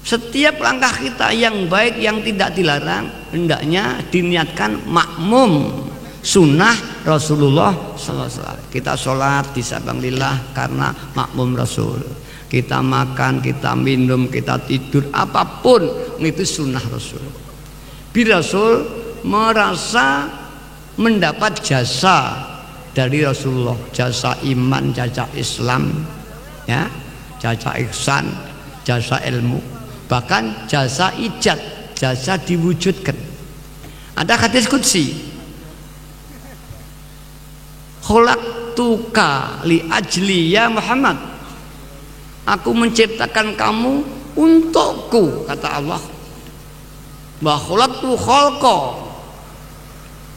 Setiap langkah kita yang baik yang tidak dilarang hendaknya diniatkan makmum sunnah Rasulullah SAW. Kita sholat disabangillah karena makmum Rasul. Kita makan, kita minum, kita tidur, apapun itu sunnah Rasul. Bila Rasul merasa mendapat jasa dari Rasulullah, jasa iman, jasa Islam, ya, jasa ihsan, jasa ilmu, bahkan jasa ijad, jasa diwujudkan. Ada hadis qudsi, khalaqtuka li ajli ya Muhammad, aku menciptakan kamu untukku, kata Allah. Wa khalaqtu khalqa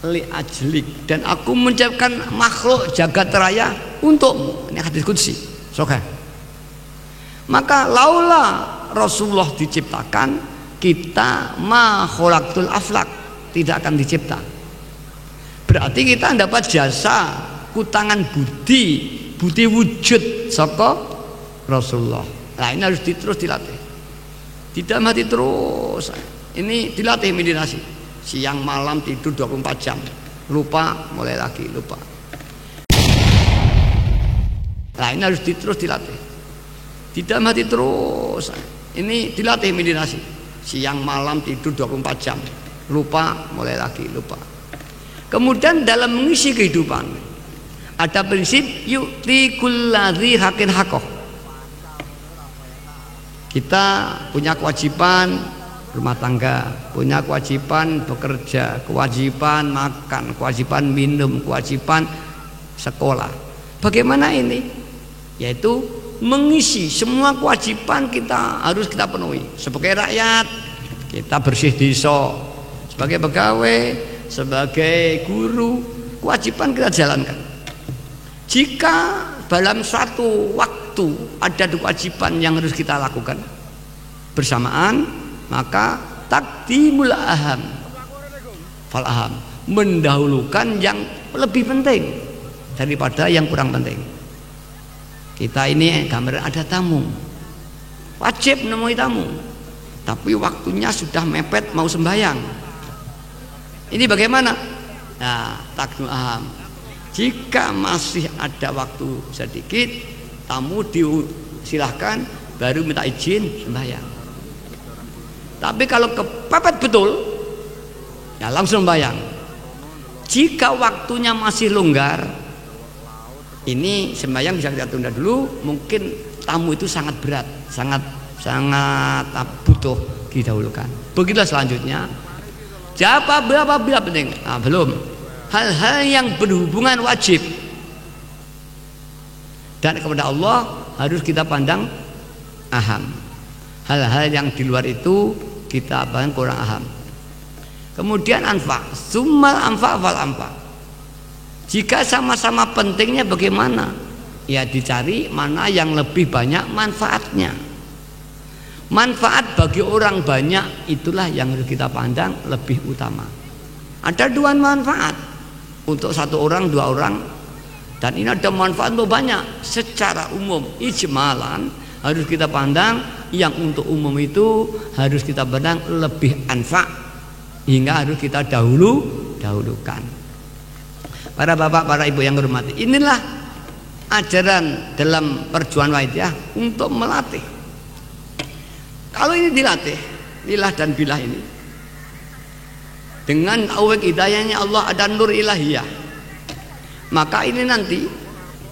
li ajlik, dan aku menciptakan makhluk jagat raya untukmu. Ini hadis qudsi. Sahih. Maka laula Rasulullah diciptakan, kita ma khalaqtul aflak, tidak akan dicipta. Berarti kita dapat jasa kutangan budi wujud saka Rasulullah. Nah, ini harus terus dilatih. Tidak mati terus. Ini dilatih meditasi. Siang malam tidur 24 jam. Lupa, mulai lagi lupa. Nah, ini harus terus dilatih. Tidak mati terus. Ini dilatih meditasi. Siang malam tidur 24 jam. Lupa, mulai lagi lupa. Kemudian dalam mengisi kehidupan ada prinsip yu'ti kulladzi haqqin haqqah. Kita punya kewajiban rumah tangga, punya kewajiban bekerja, kewajiban makan, kewajiban minum, kewajiban sekolah. Bagaimana ini? Yaitu mengisi semua kewajiban kita harus kita penuhi. Sebagai rakyat kita bersih desa, sebagai pegawai, sebagai guru, kewajiban kita jalankan. Jika dalam suatu waktu ada kewajiban yang harus kita lakukan bersamaan, maka taqdimul aham fal aham, mendahulukan yang lebih penting daripada yang kurang penting. Kita ini gambaran ada tamu, wajib menemui tamu, tapi waktunya sudah mepet mau sembahyang. Ini bagaimana? Nah, taqdimul aham. Jika masih ada waktu sedikit, tamu disilahkan baru minta izin sembahyang. Tapi kalau kepepet betul, ya langsung sembahyang. Jika waktunya masih longgar, ini sembahyang bisa kita tunda dulu. Mungkin tamu itu sangat berat, sangat butuh didahulukan. Begitulah selanjutnya. Jawab berapa penting? Nah, belum. Hal-hal yang berhubungan wajib dan kepada Allah harus kita pandang aham. Hal-hal yang di luar itu kita pandang kurang aham. Kemudian anfa, summal anfa wal anfa. Jika sama-sama pentingnya bagaimana? Ya dicari mana yang lebih banyak manfaatnya. Manfaat bagi orang banyak itulah yang harus kita pandang lebih utama. Ada dua manfaat untuk satu orang, dua orang, dan ini ada manfaat untuk banyak. Secara umum ijmalan harus kita pandang yang untuk umum itu harus kita pandang lebih anfa, hingga harus kita dahulukan. Para bapak, para ibu yang hormati, inilah ajaran dalam perjuangan waidiyah untuk melatih. Kalau ini dilatih lillah dan billah ini, dengan awek hidayahnya Allah, ada nur ilahiyah, maka ini nanti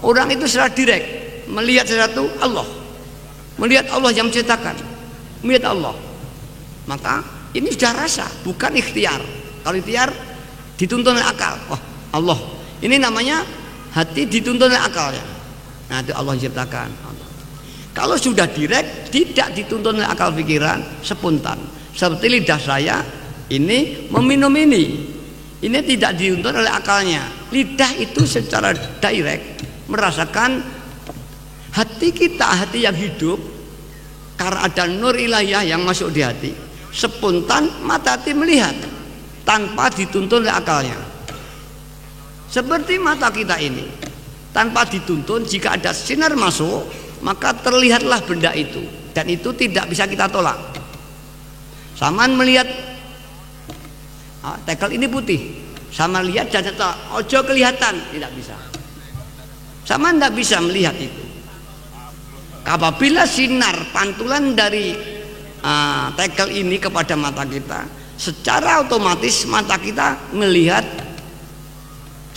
orang itu secara direct melihat sesuatu Allah, melihat Allah yang menciptakan, melihat Allah, maka ini sudah rasa, bukan ikhtiar. Kalau ikhtiar dituntun oleh akal. Wah, Allah, ini namanya hati dituntun oleh akalnya. Nah, itu Allah menciptakan. Kalau sudah direct, tidak dituntun oleh akal pikiran, spontan. Seperti lidah saya ini meminum ini tidak dituntun oleh akalnya. Lidah itu secara direct merasakan hati kita, hati yang hidup karena ada nur ilahiyah yang masuk di hati. Spontan mata hati melihat tanpa dituntun oleh akalnya. Seperti mata kita ini tanpa dituntun, jika ada sinar masuk maka terlihatlah benda itu, dan itu tidak bisa kita tolak. Saman melihat tegel ini putih, sama lihat dan ojo kelihatan, tidak bisa. Sama tidak bisa melihat itu. Apabila sinar pantulan dari tegel ini kepada mata kita, secara otomatis mata kita melihat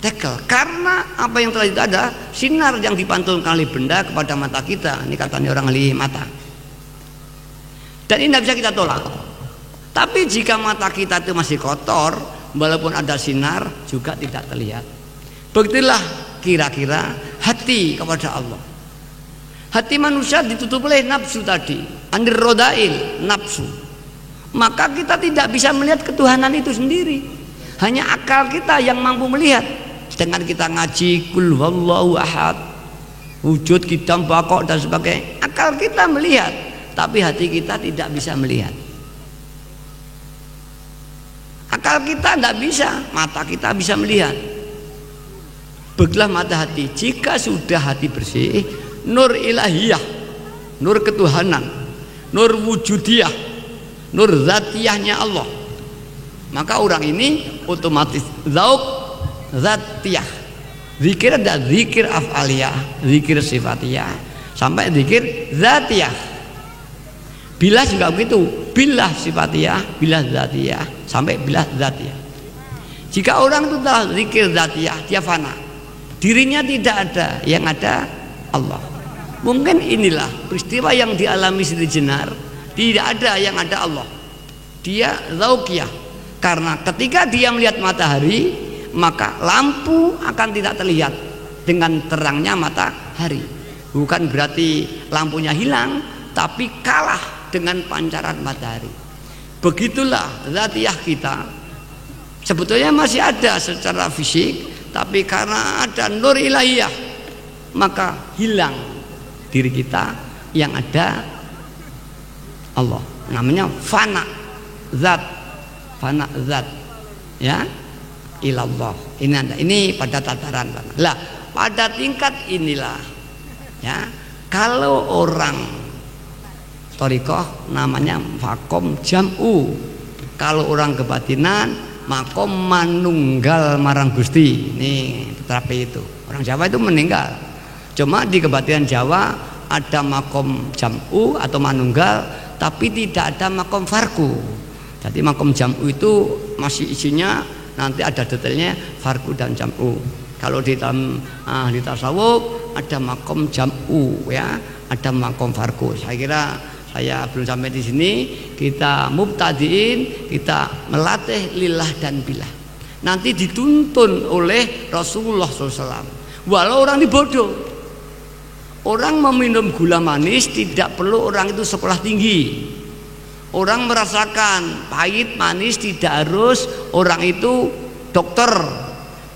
tegel, karena apa yang telah itu ada sinar yang dipantulkan oleh benda kepada mata kita. Ini katanya orang ahli mata, dan ini tidak bisa kita tolak. Tapi jika mata kita itu masih kotor, walaupun ada sinar juga tidak terlihat. Begitulah kira-kira hati kepada Allah. Hati manusia ditutup oleh nafsu tadi, anir rodail, nafsu. Maka kita tidak bisa melihat ketuhanan itu sendiri. Hanya akal kita yang mampu melihat. Dengan kita ngaji kul wallahu ahad, wujud kita bakok dan sebagainya, akal kita melihat, tapi hati kita tidak bisa melihat. Akal kita tidak bisa, mata kita bisa melihat. Begitulah mata hati. Jika sudah hati bersih, nur ilahiyah, nur ketuhanan, nur wujudiyah, nur zatiyahnya Allah, maka orang ini otomatis zauk zatiyah. Zikir ada zikir af'aliyah, zikir sifatiyah, sampai zikir zatiyah. Bilah juga begitu, bilah sifatiyah, bilah zatiyah, sampai bilah zatiyah. Jika orang itu telah zikir zatiyah, dia fana, dirinya tidak ada, yang ada Allah. Mungkin inilah peristiwa yang dialami Siti Jenar, tidak ada yang ada Allah. Dia zaukiyah, karena ketika dia melihat matahari, maka lampu akan tidak terlihat dengan terangnya matahari. Bukan berarti lampunya hilang, tapi kalah dengan pancaran matahari. Begitulah zatiyah kita. Sebetulnya masih ada secara fisik, tapi karena ada nur ilahiyah, maka hilang diri kita, yang ada Allah. Namanya fana zat, fana zat, ya, ilallah. Ini pada tataran lah, pada tingkat inilah, ya, kalau orang thariqah namanya makom jam'u. Kalau orang kebatinan makom manunggal marang Gusti. Ini terapi itu. Orang Jawa itu meninggal. Cuma di kebatinan Jawa ada makom jam'u atau manunggal, tapi tidak ada makom farku. Jadi makom jam'u itu masih isinya, nanti ada detailnya farku dan jam'u. Kalau di dalam ahli tasawuf ada makom jam'u, ya, ada makom farku. Saya kira saya belum sampai di sini. Kita mubtadiin, kita melatih lillah dan billah. Nanti dituntun oleh Rasulullah SAW. Walau orang ini bodoh, orang meminum gula manis tidak perlu orang itu sekolah tinggi. Orang merasakan pahit manis tidak harus orang itu dokter.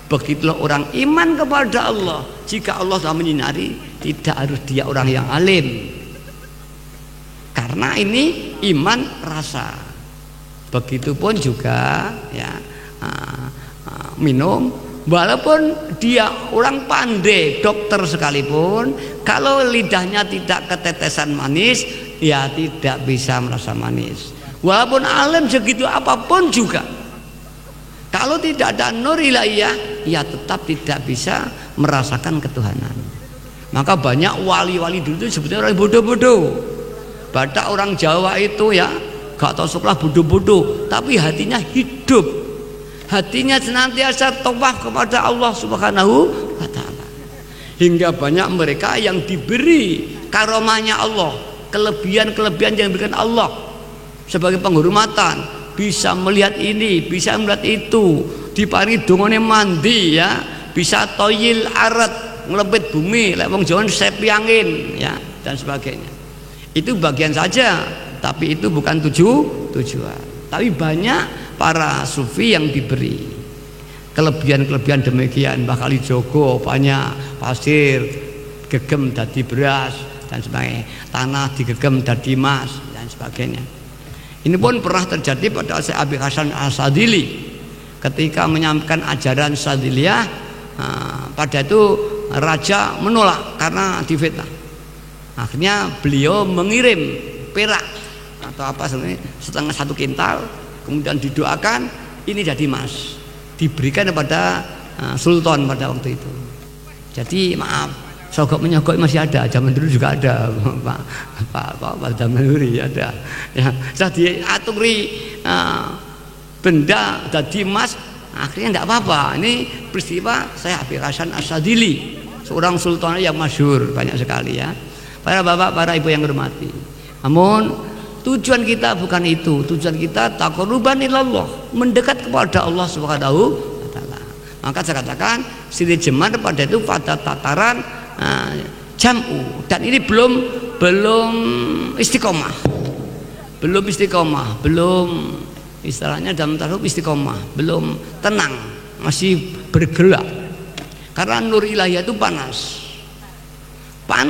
Begitulah orang iman kepada Allah. Jika Allah telah menyinari, tidak harus dia orang yang alim. Karena ini iman rasa. Begitupun juga, ya, minum, walaupun dia orang pandai dokter sekalipun, kalau lidahnya tidak ketetesan manis, ya tidak bisa merasa manis. Walaupun alim segitu apapun juga, kalau tidak ada nur ilahiyah, ya tetap tidak bisa merasakan ketuhanan. Maka banyak wali-wali dulu itu sebetulnya orang bodoh-bodoh. Badak orang Jawa itu, ya, gak tahu sekolah, bodoh-bodoh, tapi hatinya hidup, hatinya senantiasa tawaf kepada Allah Subhanahu wa ta'ala. Hingga banyak mereka yang diberi karomahnya Allah, kelebihan-kelebihan yang diberikan Allah sebagai penghormatan, bisa melihat ini, bisa melihat itu, diparingi dongane mandi, ya, bisa toyil arat, ngelebet bumi, lek wong Jawa sepi angin, ya, dan sebagainya. Itu bagian saja, tapi itu bukan tujuan. Tapi banyak para sufi yang diberi kelebihan-kelebihan demikian. Mbah Kalijogo banyak pasir gegem dadi beras dan sebagainya, tanah digegem dadi emas dan sebagainya. Ini pun pernah terjadi pada Syekh Abi Hasan As-Sadili ketika menyampaikan ajaran Sadiliyah. Pada itu raja menolak karena difitnah. Akhirnya beliau mengirim perak atau apa sebenarnya setengah 1 kintal, kemudian didoakan ini jadi emas, diberikan kepada sultan pada waktu itu. Jadi maaf, sogok menyogok masih ada, zaman dulu juga ada, Pak zaman dulu ada. Ya, sudah diaturi benda jadi emas, akhirnya tidak apa-apa. Ini peristiwa saya Habib Hasan Asadili, seorang sultan yang masyhur banyak sekali ya. Para bapak, para ibu yang hormati. Namun tujuan kita bukan itu. Tujuan kita taqarruban ilallah, mendekat kepada Allah Subhanahu wa taala. Maka saya katakan Siti Jemar pada itu pada tataran jam'u, dan ini belum istiqomah. Belum istiqomah, belum istilahnya dalam tasawuf istiqomah, belum tenang, masih bergerak. Karena nur ilahiyah itu panas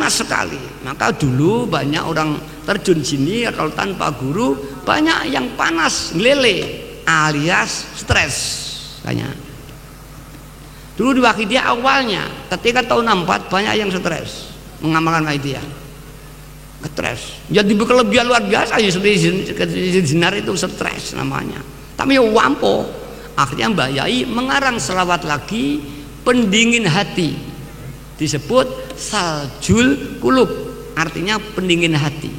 sekali. Maka dulu banyak orang terjun sini kalau tanpa guru, banyak yang panas lele alias stres banyak. Dulu di Wahidiyah awalnya ketika tahun 64 banyak yang stres mengamalkan Wahidiyah, stres jadi berkelebihan luar biasa ya, seperti Zinar itu stres namanya. Tapi ya wampo, akhirnya Mbah Yai mengarang selawat lagi pendingin hati, disebut Saljul Qulub, artinya pendingin hati.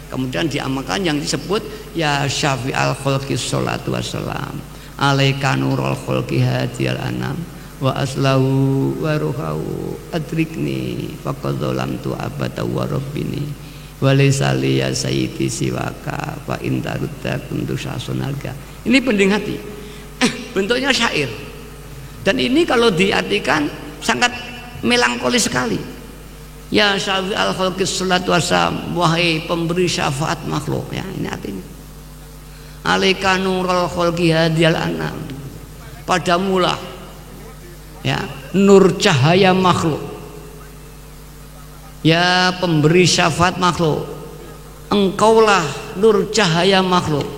Kemudian diamalkan yang disebut ya Syafi'al Khalqi sholatu wassalam alaika nurul khalqi hadiyal anam wa aslahu wa ruhahu adrikni faqad zalamtu abada wa rabbini wa laysa li ya sayyidi siwaka fa in tarudda kuntu syasonaga. Ini pending hati. Bentuknya syair. Dan ini kalau diartikan sangat melankolis sekali. Ya Syafi'al Khalqi sholatu wassalam, wahai pemberi syafaat makhluk, ya ini artinya. Alaika nurul khalqi hadiyal anam, padamulah ya nur cahaya makhluk, ya pemberi syafaat makhluk, engkaulah nur cahaya makhluk.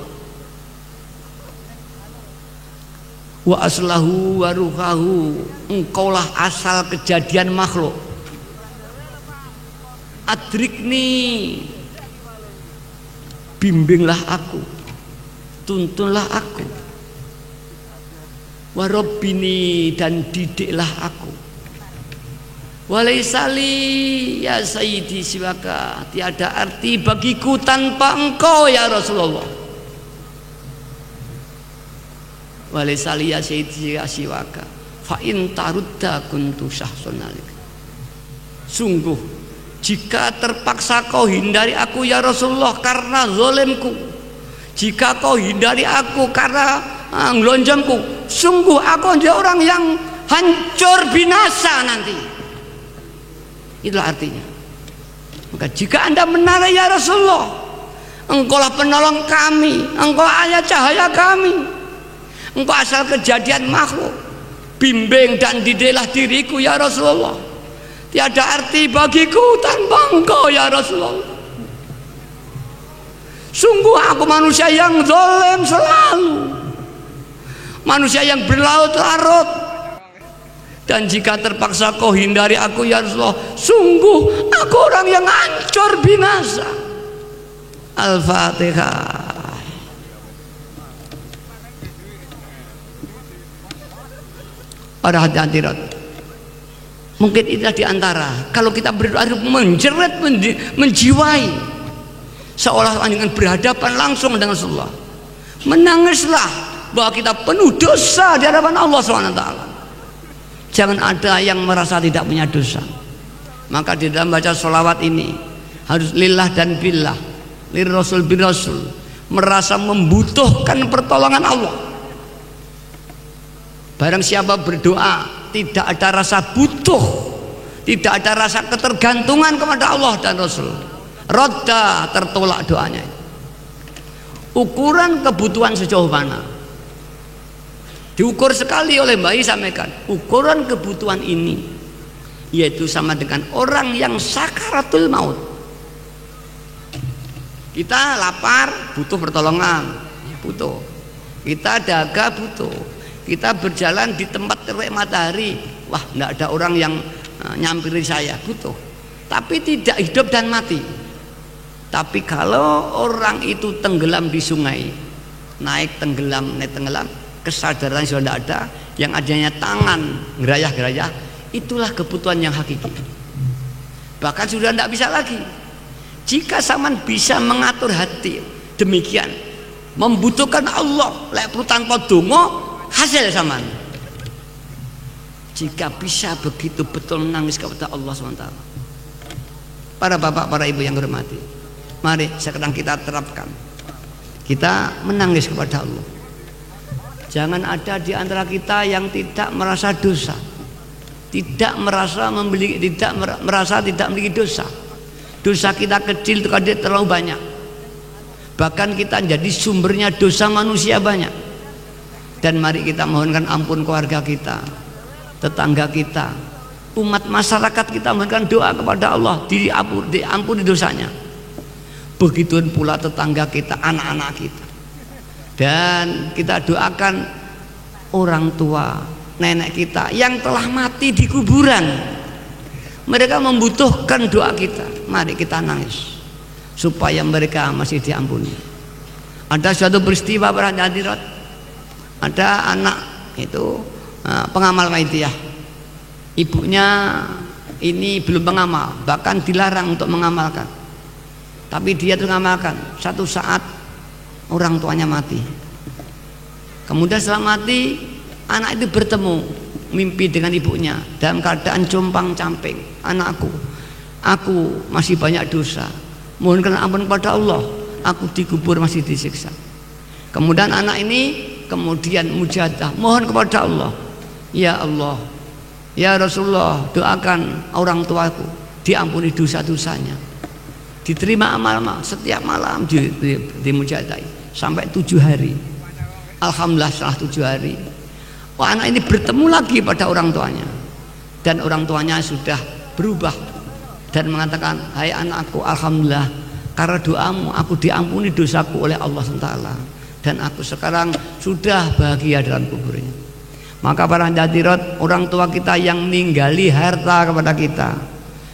Wa aslahu wa ruhahu, engkaulah asal kejadian makhluk. Adrikni, bimbinglah aku, tuntunlah aku. Wa rabbini, dan didiklah aku. Walaisali ya sayyidi siwaka, tiada arti bagiku tanpa engkau ya Rasulullah. Walaisali ya sayyidi siwaka fa in tarudda kuntu syahsunalik. Sungguh jika terpaksa kau hindari aku ya Rasulullah karena zalimku, jika kau hindari aku karena ngelonjongku, sungguh aku menjadi orang yang hancur binasa nanti. Itulah artinya. Maka jika anda menarik ya Rasulullah, engkaulah penolong kami, engkau ayat cahaya kami, engkau asal kejadian makhluk, bimbing dan didiklah diriku ya Rasulullah. Tiada arti bagiku tanpa engkau ya Rasulullah. Sungguh aku manusia yang zalim selalu, manusia yang berlarut-larut, dan jika terpaksa kau hindari aku ya Rasulullah, sungguh aku orang yang hancur binasa. Al-Fatihah. Para hadirin, mungkin itulah diantara kalau kita berdoa menjerat, menjiwai, seolah-olah dengan berhadapan langsung dengan Rasulullah, menangislah bahwa kita penuh dosa di hadapan Allah SWT. Jangan ada yang merasa tidak punya dosa. Maka di dalam baca sholawat ini harus lillah dan billah, lir rasul bir rasul, merasa membutuhkan pertolongan Allah. Barang siapa berdoa tidak ada rasa butuh, tidak ada rasa ketergantungan kepada Allah dan Rasul, roda, tertolak doanya. Ukuran kebutuhan sejauh mana? Diukur sekali oleh Mbak I sampaikan, ukuran kebutuhan ini yaitu sama dengan orang yang sakaratul maut. Kita lapar, butuh pertolongan, butuh. Kita dagang, butuh. Kita berjalan di tempat terik matahari, wah tidak ada orang yang nyampiri saya, butuh. Tapi tidak hidup dan mati. Tapi kalau orang itu tenggelam di sungai, naik tenggelam, kesadaran sudah tidak ada, yang adanya tangan gerayah-gerayah, itulah kebutuhan yang hakiki. Bahkan sudah tidak bisa lagi. Jika saman bisa mengatur hati demikian, membutuhkan Allah lepru tanpa dongo, hasil saman. Jika bisa begitu betul menangis kepada Allah SWT. Para bapak, para ibu yang hormati, mari sekarang kita terapkan. Kita menangis kepada Allah. Jangan ada di antara kita yang tidak merasa dosa, tidak merasa tidak memiliki dosa. Dosa kita kecil terlalu banyak. Bahkan kita jadi sumbernya dosa manusia banyak. Dan mari kita mohonkan ampun keluarga kita, tetangga kita, umat masyarakat kita, mohonkan doa kepada Allah diampuni dosanya. Begitu pula tetangga kita, anak-anak kita. Dan kita doakan orang tua, nenek kita yang telah mati di kuburan. Mereka membutuhkan doa kita. Mari kita nangis supaya mereka masih diampuni. Ada suatu peristiwa para hadirat, ada anak itu pengamal maitiyah. Ibunya ini belum pengamal, bahkan dilarang untuk mengamalkan. Tapi dia itu mengamalkan. Satu saat orang tuanya mati. Kemudian setelah mati, anak itu bertemu mimpi dengan ibunya dalam keadaan compang-camping. Anakku, aku masih banyak dosa, mohonkan ampun kepada Allah, aku dikubur masih disiksa. Kemudian anak ini kemudian mujahadah, mohon kepada Allah, ya Allah, ya Rasulullah, doakan orang tuaku diampuni dosa-dosanya, diterima amal setiap malam di mujahadai sampai 7 hari. Alhamdulillah setelah 7 hari, anak ini bertemu lagi pada orang tuanya, dan orang tuanya sudah berubah dan mengatakan, hai anakku, alhamdulillah karena doamu aku diampuni dosaku oleh Allah SWT, dan aku sekarang sudah bahagia dalam kuburnya. Maka para hadirat, orang tua kita yang ninggali harta kepada kita,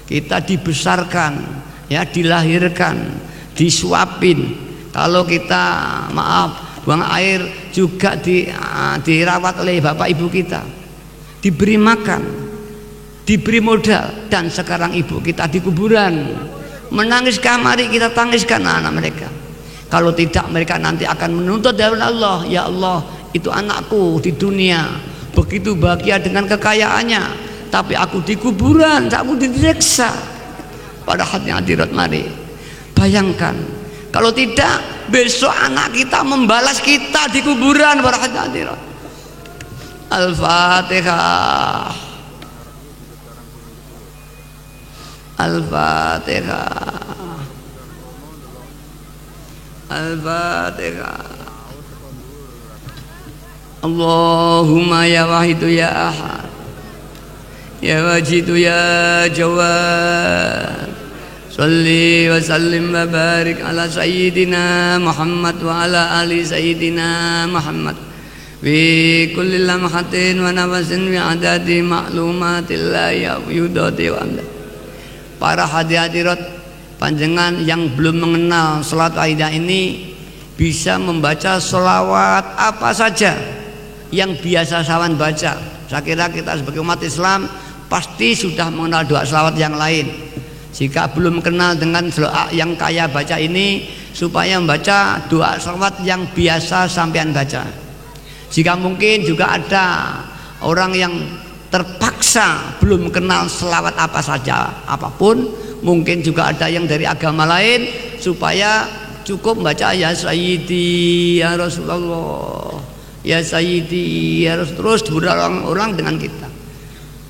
kita dibesarkan, ya, dilahirkan, disuapin. Kalau kita maaf buang air juga dirawat oleh bapak ibu kita, diberi makan, diberi modal, dan sekarang ibu kita di kuburan. Menangiskah? Mari kita tangiskan anak mereka. Kalau tidak, mereka nanti akan menuntut dari Allah, ya Allah, itu anakku di dunia begitu bahagia dengan kekayaannya, tapi aku di kuburan, aku disiksa. Pada hatinya hadirat, mari bayangkan kalau tidak, besok anak kita membalas kita di kuburan. Para hadirat, Al-Fatihah. Al-Fatihah. Al-Fatihah. Allahumma ya wahidu ya ahad, ya wajidu ya jawad, salli wa sallim wa barik ala sayyidina Muhammad wa ala ali sayyidina Muhammad bi kulli lamhatin wa nafasin bi adadi ma'lumatillahi ya yudati wa amda. Para hadirat panjenengan yang belum mengenal salat aidah ini bisa membaca selawat apa saja yang biasa sawan baca. Saya kira kita sebagai umat Islam pasti sudah mengenal doa selawat yang lain. Jika belum kenal dengan doa yang kaya baca ini, supaya membaca doa selawat yang biasa sampean baca. Jika mungkin juga ada orang yang terpaksa belum kenal selawat apa saja, apapun, mungkin juga ada yang dari agama lain, supaya cukup membaca ya Sayyidi ya Rasulullah, ya Sayyidi ya Rasul, terus berulang-ulang dengan kita.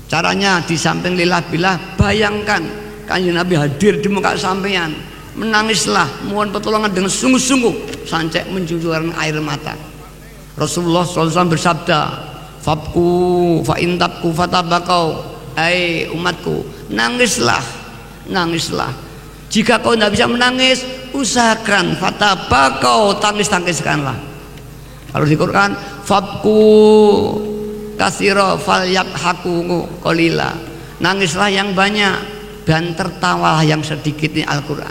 Caranya di samping lillah billah, bayangkan Kanjeng Nabi hadir di muka sampean, menangislah, mohon pertolongan dengan sungguh-sungguh sampai mencucurkan air mata. Rasulullah SAW bersabda, fabku fa in tabku fatabakau, hai umatku, nangislah, nangislah. Jika kau tidak bisa menangis, usahakan fatabakau, tangis-tangiskanlah. Kalau di Quran, fabku kasiro falyabhaku qalila, nangislah yang banyak dan tertawalah yang sedikit. Ini Al-Quran.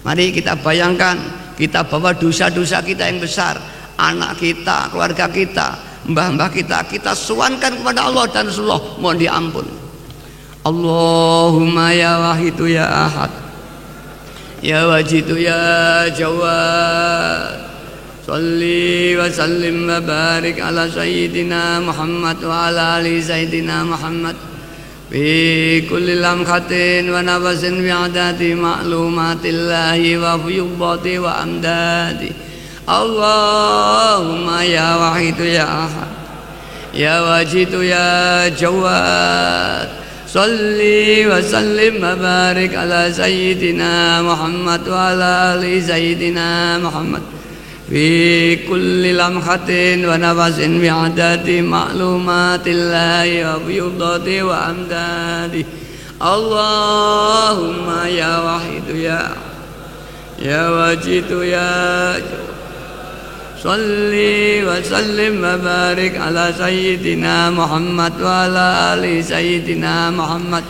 Mari kita bayangkan, kita bawa dosa-dosa kita yang besar, anak kita, keluarga kita, mbah-mbah kita suankan kepada Allah dan Rasulullah, mohon diampun. Allahumma ya wahidu ya ahad, ya wajidu ya jawad, salli wa sallim wa barik ala sayyidina Muhammad wa ala ali sayyidina Muhammad fi kulli lamhatin wa nafasin bi adadi ma'lumatillahi wa fiyudati wa amdadi. Allahumma ya wahidu ya ahad, ya wajidu ya jawad, salli wa sallim wa barik ala sayyidina Muhammad wa ala ali sayyidina Muhammad fi kulli lamhatin wa nafasin bi adadi ma'lumatillahi wa fiyudati wa amdadi. Allahumma ya wahidu ya wajidu ya salli wa sallim wa barik ala sayyidina Muhammad wa ala ali sayyidina Muhammad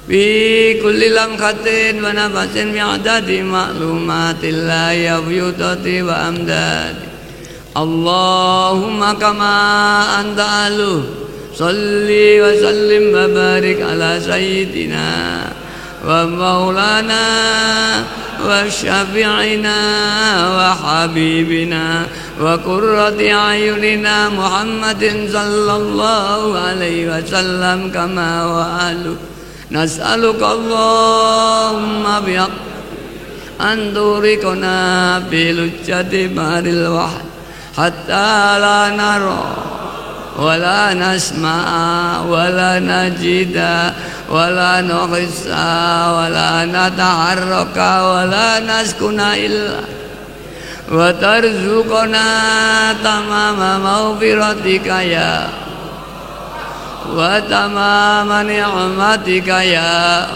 fi kulli lamhatin wa nafasin bi adadi ma'lumatillahi wa fiyudati wa amdadi. Allahumma kama anta alu, salli wa sallim wa barik ala sayyidina wa maulana wa syafi'ina wa habibina wa qurrati ayunina Muhammadin sallallahu alaihi wasallam kama wa alu. Nas'aluka Allahumma bihaq an turikuna bilujjati baril wahd hatta la nara wa la nasma'a wa la najida wa la nuhissa wa la nataharraka wa la naskuna illa wa tarzuqna tamama maghfiratika ya wa tamama ni'matika ya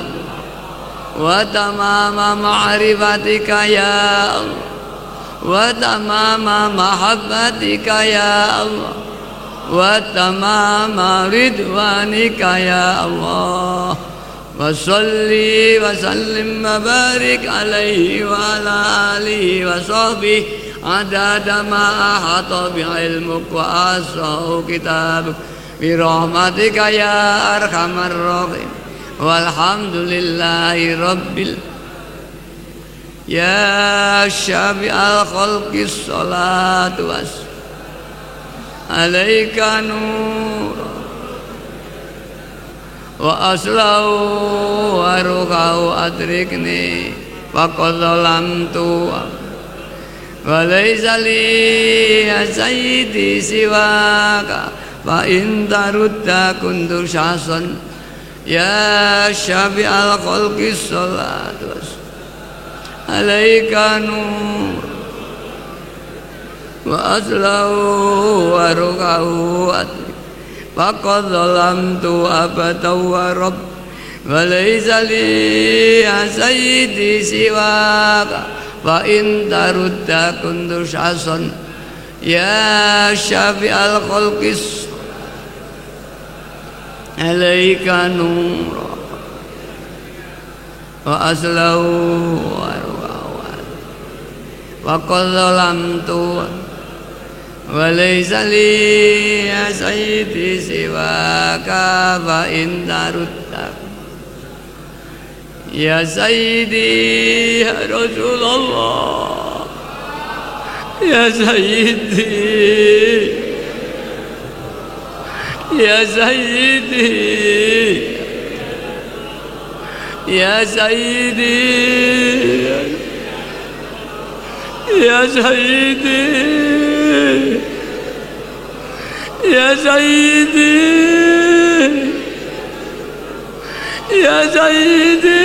wa tamama ma'rifatika ya wa tamama mahabbatika ya Allah wa tamama ridwanika ya Allah. Wa salli wa sallim wa barik alaihi wa ala alihi wa sahbihi adada ma ahata bi ilmuk wa asahu kitabuk birahmatika ya arhamar rahim. Walhamdulillahi rabbil ya syafi'al khalqi salatu was alaika nur wa aslahu wa ruhau adrikni wa qadzalamtu wa laysa li ya sayyidi siwaka fa in tarudda kuntu syasan ya syafi'al khalqi salatu alaika nur wa aslahu wa rukahu wa qad zalamtu abada wa rabb wa laysa li ya sayyidi siwaka fa in tarudda kuntu syasan ya syafi'al khalqi alaika nur wa aslahu wa qad zalamtu wa laysa li ya sayyidi siwaka fa in tarudda ya sayyidi ya Rasulullah ya sayyidi ya sayyidi ya sayyidi ya sayyidi ya sayyidi ya sayyidi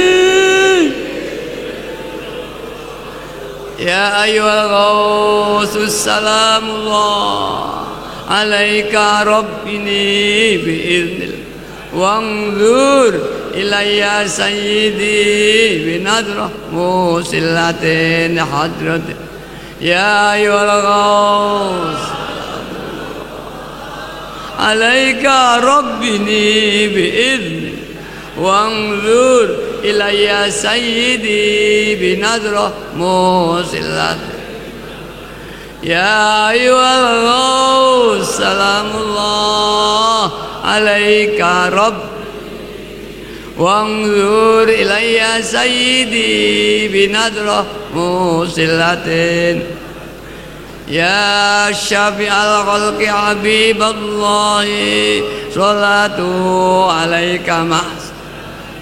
ya ayyuhal ghawsus salamullah alaika rabbini bi'iznil wanzur ilayya sayyidi binadrah musillatin hadrat ya ayyuhal ghaws alaika rabbini bi'iznil wanzur ilayya sayyidi binadra musilat. Ya ayyuhal ghaus salamullah alaika rabb wanzur ilayya sayyidi binadra musilatin. Ya syafi'al khalqi habiballahi salatu alaika mas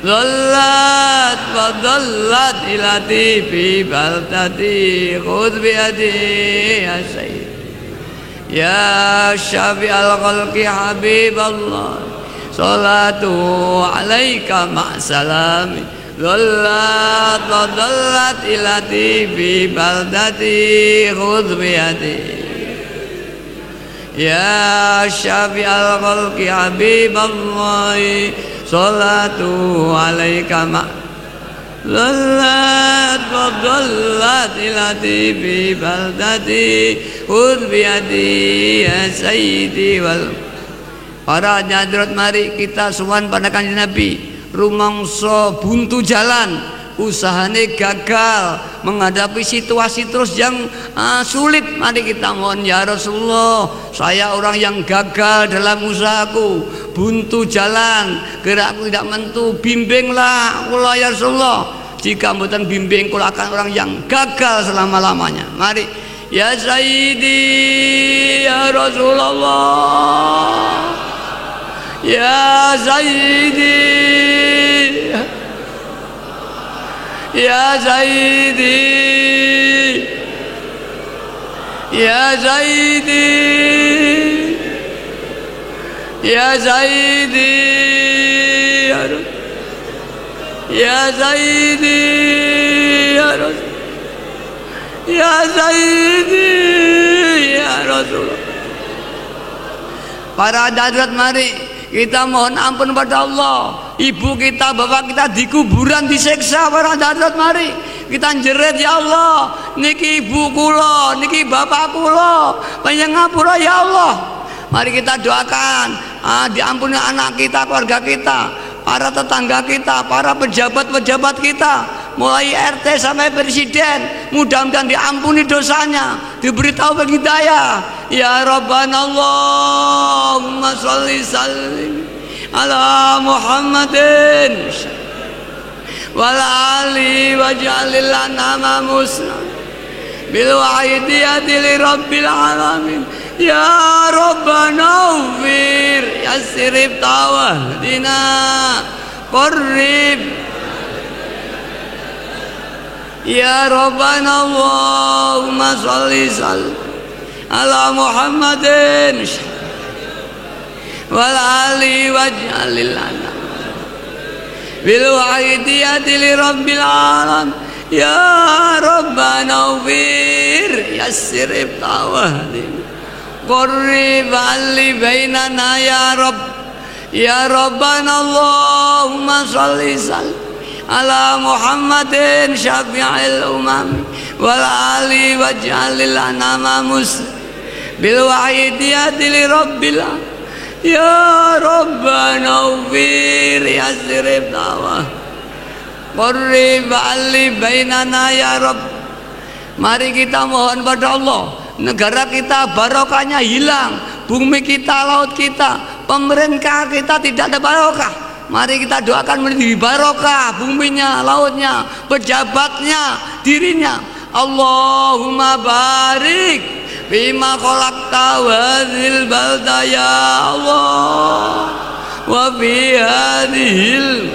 dhallat wa dhallat ilati fi baldati khudh biyadi ya sayyid. Ya syafi'al khalqi habiballahi salatu alaika ma'salami dhallat wa dhallat ilati fi baldati khudh biyadi. Ya syafi'al khalqi habiballahi salatu alaika dhallat wa dhallat ilati fi baldati khudh biyadi ya sayyidi wal. Para hadirat, mari kita suwan pada Kanjeng Nabi. Rumangsa buntu jalan, usahane gagal, menghadapi situasi terus yang sulit. Mari kita mohon, ya Rasulullah, saya orang yang gagal dalam usahaku, buntu jalan, gerakku tidak mentu, bimbinglah kula ya Rasulullah. Jika mboten bimbing, kula akan orang yang gagal selama-lamanya. Mari ya Sayyidi ya Rasulullah, ya Sayyidi ya Sayyidi ya Sayyidi ya Sayyidi ya Sayyidi ya Rasul ya Sayyidi ya Rasulullah. Para hadirat, mari kita mohon ampun pada Allah. Ibu kita, bapak kita di kuburan disiksa. Para hadirat, mari kita jerit, ya Allah, niki ibu kula, niki bapak kula, panyengapura ya Allah. Mari kita doakan diampuni anak kita, keluarga kita, para tetangga kita, para pejabat-pejabat kita, mulai RT sampai presiden. Mudah-mudahan diampuni dosanya, diberi taufik hidayah. Ya Rabbana Allahumma sholli sallim ala Muhammadin wal ali waj'alil lana muslim bil wa'idiyati li rabbil alamin. Ya Rabbana ufir yassirib tawahdina qarrib. Ya Rabbana Allahumma sholli sallim ala Muhammadin wal ali waj'alil lana bil wa'idiyati li rabbil alamin. Ya Rabbana ufir yassir ibtawahdin qurrib ali bainana ya Rabb. Ya Rabbana Allahumma sholli sallim ala Muhammadin syafi'il umam wal ali waj'alil lana muslim bil wa'idiyati li rabbil alamin. Ya Rabbana ufir yassir ibtawah qurrib ali bainana ya Rabb. Mari kita mohon pada Allah, negara kita barokahnya hilang, bumi kita, laut kita, pemerintah kita tidak ada barokah. Mari kita doakan menjadi barokah buminya, lautnya, pejabatnya, dirinya. Allahumma barik bima khalaqta hadhil balda ya Allah wa fi hadhil.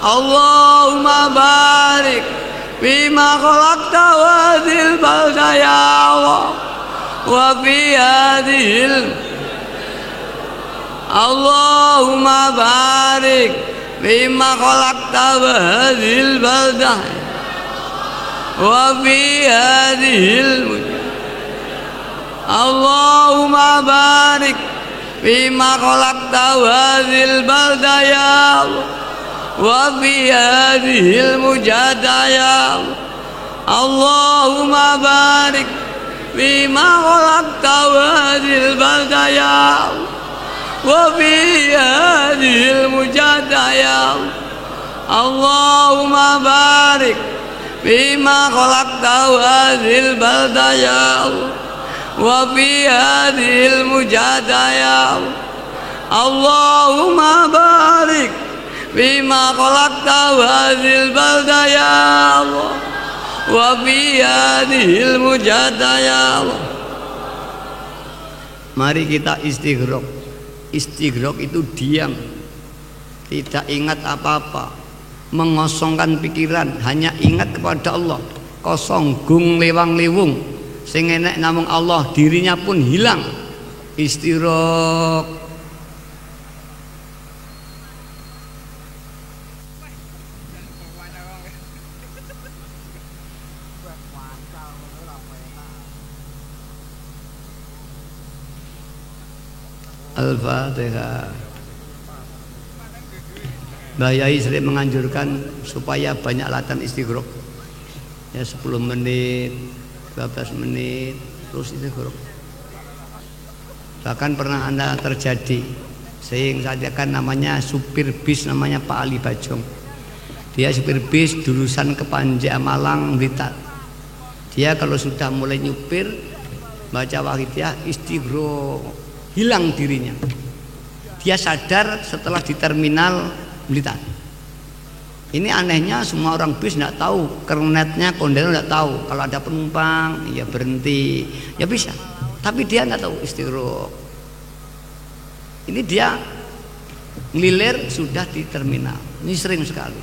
Allahumma barik bima khalaqta hadhil balda ya Allah wa fi hadhil. Allahumma barik bima khalaqta hadhil balda wa fi hadhil. Allahumma barik bima khalaqta hadhil balda ya Allah wa fi hadhil mujada ya Allah. Allahumma barik bima khalaqta hadhil balda ya Allah wa fi hadhil mujada ya Allah. Allahumma barik bima khalaqta hadhil balda ya Allah wa fi hadhil mujahada ya Allah. Allahumma barik bima khalaqta hadhil balda ya Allah wa fi hadhil mujahada ya Allah. Mari kita istighraq. Istighraq itu diam, tidak ingat apa-apa, mengosongkan pikiran, hanya ingat kepada Allah. Kosong gung lewang lewung, sing enek namung Allah, dirinya pun hilang. Istighraq. Al-Fatihah. Mbah Yai sering menganjurkan supaya banyak latihan istighraq. Ya 10 menit, 12 menit terus istighraq. Bahkan pernah Anda terjadi, saya kan namanya supir bis, namanya Pak Ali Bajong. Dia supir bis jurusan Kepanjang Malang Blitar. Dia kalau sudah mulai nyupir baca Wahidiyah istighraq, hilang dirinya. Dia sadar setelah di terminal Blitar. Ini anehnya, semua orang bis tidak tahu, kernetnya kondektur tidak tahu. Kalau ada penumpang ya berhenti, ya bisa. Tapi dia tidak tahu istighraq. Ini dia ngelilir sudah di terminal. Ini sering sekali.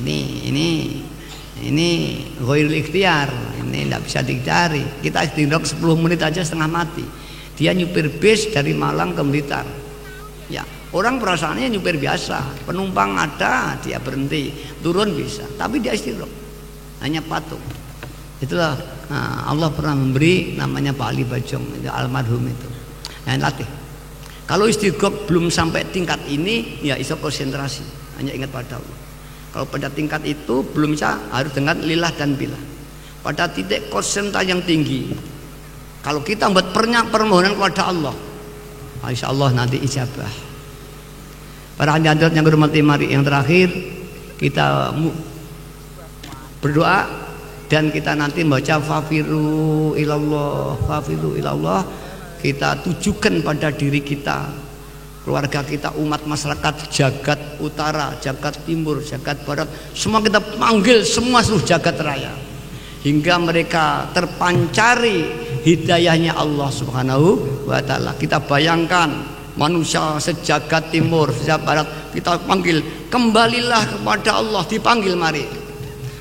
Ini ghairul ikhtiar. Ini tidak bisa dicari. Kita istighraq 10 menit aja setengah mati. Dia nyupir bis dari Malang ke Blitar. Ya, orang perasaannya nyupir biasa, penumpang ada, dia berhenti, turun bisa, tapi dia istighraq, hanya patung. Itulah Allah pernah memberi namanya Pak Ali Bajong, itu almarhum itu. Nah, latih. Kalau istighraq belum sampai tingkat ini, ya iso konsentrasi, hanya ingat pada Allah. Kalau pada tingkat itu belum bisa, harus dengan lillah dan billah. Pada titik konsentrasi yang tinggi. Kalau kita buat permohonan kepada Allah, insya Allah nanti ijabah. Para hadirat yang hormati, mari yang terakhir kita berdoa dan kita nanti baca fafiru ilallah, fafiru ilallah. Kita tujukan pada diri kita, keluarga kita, umat masyarakat, jagat utara, jagat timur, jagat barat, semua kita panggil, semua seluruh jagat raya, hingga mereka terpancari hidayahnya Allah Subhanahu wa ta'ala. Kita bayangkan manusia sejagat timur, sejagat barat, kita panggil, kembalilah kepada Allah, dipanggil mari.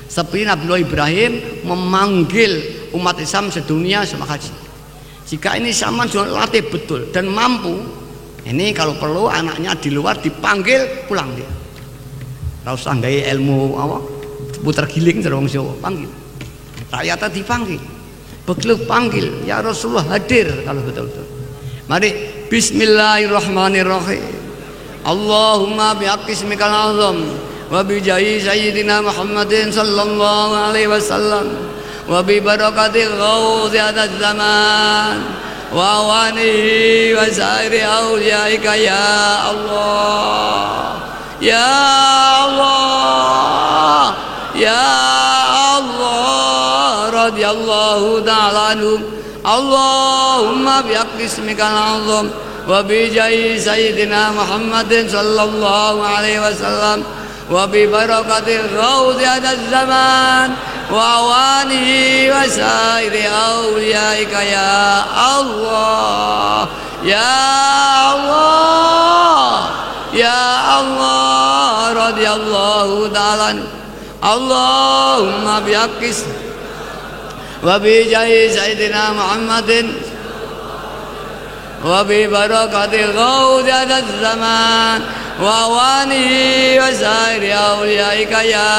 Seperti Nabi Ibrahim memanggil umat Islam sedunia sama haji. Jika ini sama sudah latih betul dan mampu, ini kalau perlu anaknya di luar dipanggil pulang dia. Tidak usah gaya ilmu apa putar giling terus Jawa, panggil. Rakyatnya dipanggil. Begitu panggil, ya Rasulullah hadir kalau betul-betul. Mari bismillahirrahmanirrahim. Allahumma bihaqqi ismikal azam wa bi jahi sayyidina Muhammadin sallallahu alaihi wasallam wa bi barakati ghauzi hadzal zaman wa awanihi wa sairi awliyaika ya Allah. Ya Allah. Ya Allah, radhiyallahu ta'ala anhum. Allahumma bihaqqi ismikal azam wa bi jahi sayyidina Muhammadin sallallahu alaihi wasallam wa bi barakati ghauzi hadzal zaman wa awanihi wa sairi awliyaika ya Allah. Ya Allah. Ya Allah, radhiyallahu ta'ala anhum. Allahumma bihaqqis wa bi jahi sayyidina Muhammadin wa bi barakatil ghauzi hadzal zaman wa awanihi wa sairi awliyaika ya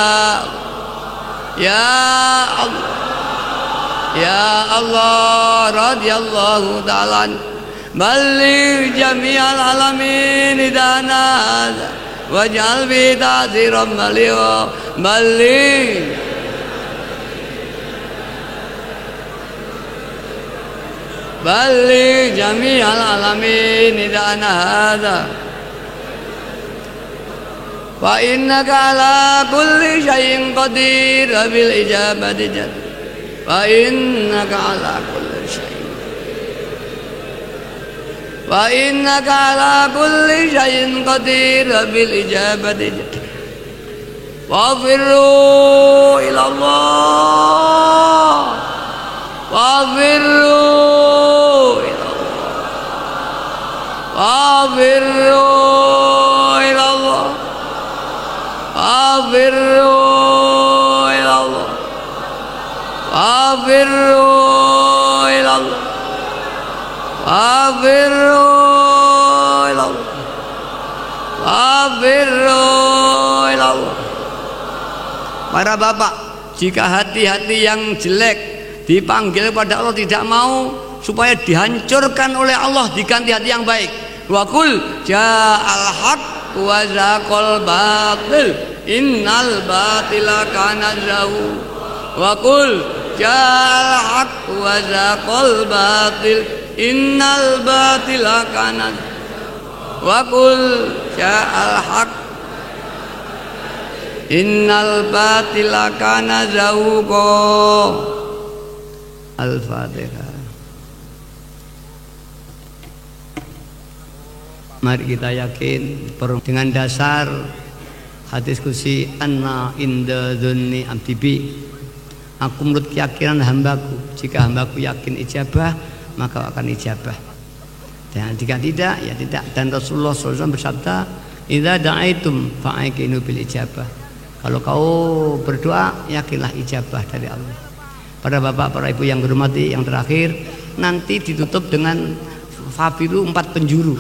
Allah. Ya Allah, radhiyallahu ta'ala balligh jami'al alamin idana waj'al bi ta'ziran baligha balligh jami'al alamin idana hadza Wa innaka ala kulli syai'in qadir wa bil ijabati jadir. Wa innaka ala kulli syai'in. Wa innaka ala kulli syai'in qadir wa bil ijabati jadir. Wa firru ila Allah. Wa firru ila Allah. Wa firru ila Allah. Wa firru ila Allah. Wa firru ila Allah. Wa firru ila Allah. Wa firru ila Allah. Para bapak, jika hati-hati yang jelek dipanggil pada Allah tidak mau, supaya dihancurkan oleh Allah, diganti hati yang baik. Wa qul ja'al haq wa zaqal batil innal batila kana zahuq. Wa qul ja'al haq wa zaqal batil innal batila kana. Wa qul ja'al haq innal batila kana zahuqa. Al-Fatihah. Mari kita yakin dengan dasar hadis qudsi anna inda dzunni abdi bi. Aku menurut keyakinan hambaku, jika hambaku yakin ijabah maka akan ijabah, dan jika tidak ya tidak. Dan Rasulullah SAW bersabda, idza da'aitum fa'aqinu bil ijabah. Kalau kau berdoa, yakinlah ijabah dari Allah. Para bapak, para ibu yang berhormati, yang terakhir nanti ditutup dengan fafiru 4 penjuru,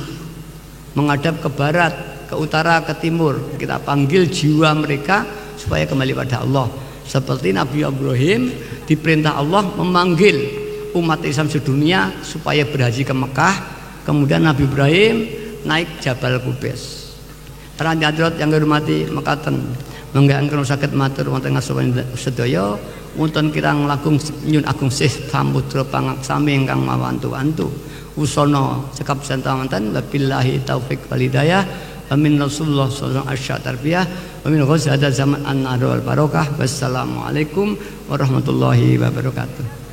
menghadap ke barat, ke utara, ke timur. Kita panggil jiwa mereka supaya kembali pada Allah. Seperti Nabi Ibrahim diperintah Allah memanggil umat Islam sedunia supaya berhaji ke Mekah. Kemudian Nabi Ibrahim naik Jabal Qubais. Para hadirat yang dihormati, mekaten menggakan sakit matur wonten ngasowan sedaya wonten kirang langkung nyun agung sih samudra pangaksami ingkang mawantu-wantu usana cekap santawanten wabillahi taufik wal hidayah. Amin. Rasulullah sallallahu alaihi wasallam tarbiyah amin. Ghazada zaman an-nar wal barokah. Wassalamualaikum warahmatullahi wabarakatuh.